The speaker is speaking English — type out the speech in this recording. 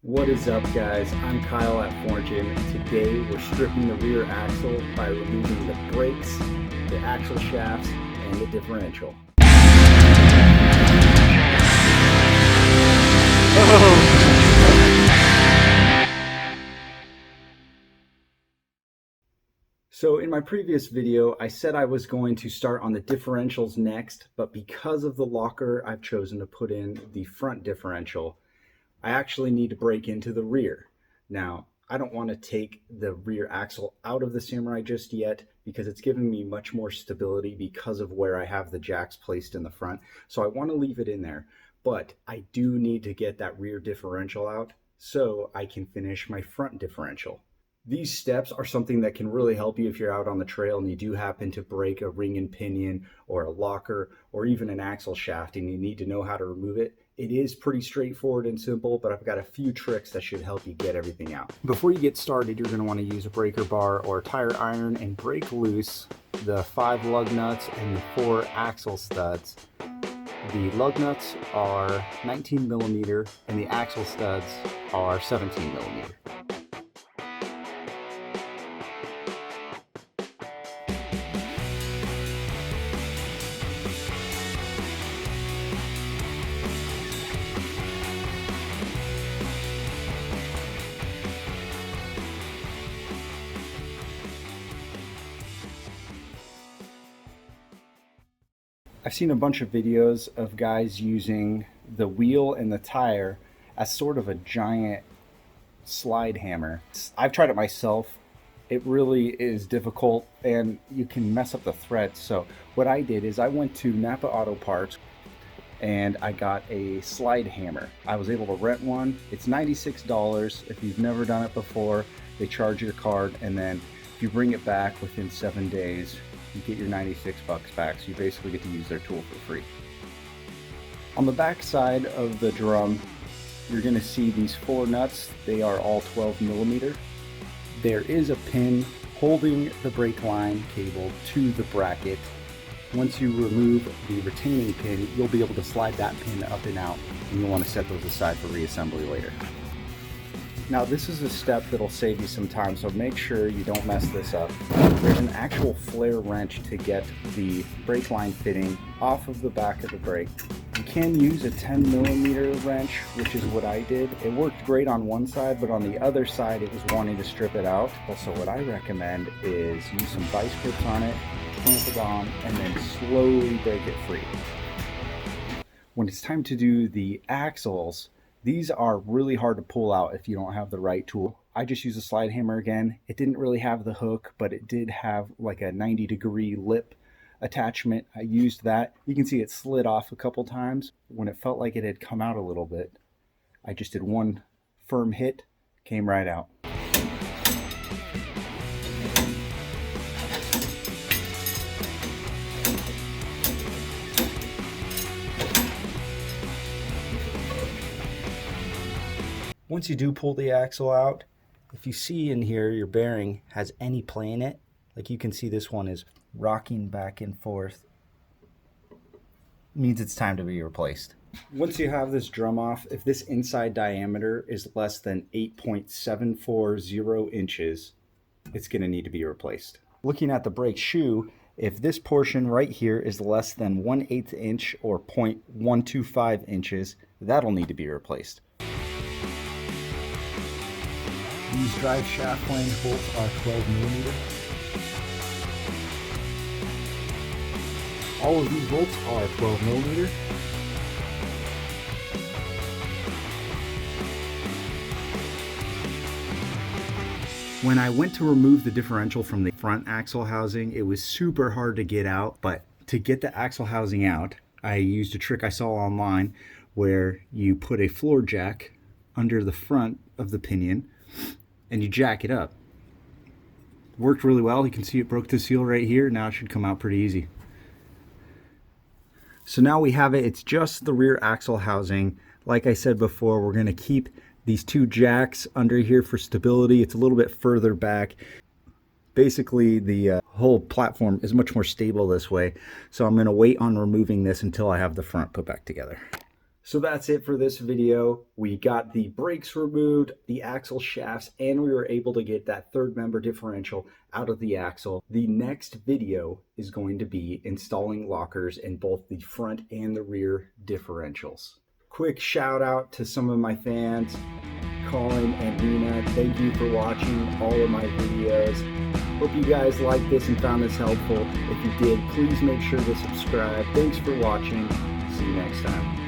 What is up, guys? I'm Kyle at Fortune. Today we're stripping the rear axle by removing the brakes, the axle shafts, and the differential. So in my previous video, I said I was going to start on the differentials next, but because of the locker, I've chosen to put in the front differential. I actually need to break into the rear. Now, I don't want to take the rear axle out of the Samurai just yet because it's giving me much more stability because of where I have the jacks placed in the front. So I want to leave it in there, but I do need to get that rear differential out so I can finish my front differential. These steps are something that can really help you if you're out on the trail and you do happen to break a ring and pinion or a locker or even an axle shaft and you need to know how to remove it. It is pretty straightforward and simple, but I've got a few tricks that should help you get everything out. Before you get started, you're going to want to use a breaker bar or a tire iron and break loose the 5 lug nuts and the 4 axle studs. The lug nuts are 19 millimeter and the axle studs are 17 millimeter. I've seen a bunch of videos of guys using the wheel and the tire as sort of a giant slide hammer. I've tried it myself. It really is difficult and you can mess up the threads. So what I did is I went to Napa Auto Parts and I got a slide hammer. I was able to rent one. It's $96. If you've never done it before, they charge your card, and then if you bring it back within 7 days, you get your 96 bucks back, so you basically get to use their tool for free. On the back side of the drum, you're going to see these 4 nuts. They are all 12 millimeter. There is a pin holding the brake line cable to the bracket. Once you remove the retaining pin, you'll be able to slide that pin up and out, and you'll want to set those aside for reassembly later. Now this is a step that'll save you some time, so make sure you don't mess this up. There's an actual flare wrench to get the brake line fitting off of the back of the brake. You can use a 10 millimeter wrench, which is what I did. It worked great on one side, but on the other side it was wanting to strip it out. Also, what I recommend is use some vice grips on it, clamp it on, and then slowly break it free. When it's time to do the axles, these are really hard to pull out if you don't have the right tool. I just use a slide hammer again. It didn't really have the hook, but it did have like a 90-degree lip attachment. I used that. You can see it slid off a couple times. When it felt like it had come out a little bit, I just did one firm hit, came right out. Once you do pull the axle out, if you see in here your bearing has any play in it, like you can see this one is rocking back and forth, it means it's time to be replaced. Once you have this drum off, if this inside diameter is less than 8.740 inches, it's going to need to be replaced. Looking at the brake shoe, if this portion right here is less than 1/8 inch or 0.125 inches, that'll need to be replaced. These drive shaft line bolts are 12 millimeter. All of these bolts are 12 millimeter. When I went to remove the differential from the front axle housing, it was super hard to get out, but to get the axle housing out, I used a trick I saw online where you put a floor jack under the front of the pinion and you jack it up. Worked really well. You can see it broke the seal right here. Now it should come out pretty easy. So now we have it. It's just the rear axle housing. Like I said before, we're going to keep these 2 jacks under here for stability. It's a little bit further back. Basically, the whole platform is much more stable this way. So I'm going to wait on removing this until I have the front put back together. So that's it for this video. We got the brakes removed, the axle shafts, and we were able to get that third member differential out of the axle. The next video is going to be installing lockers in both the front and the rear differentials. Quick shout out to some of my fans, Colin and Nina. Thank you for watching all of my videos. Hope you guys liked this and found this helpful. If you did, please make sure to subscribe. Thanks for watching. See you next time.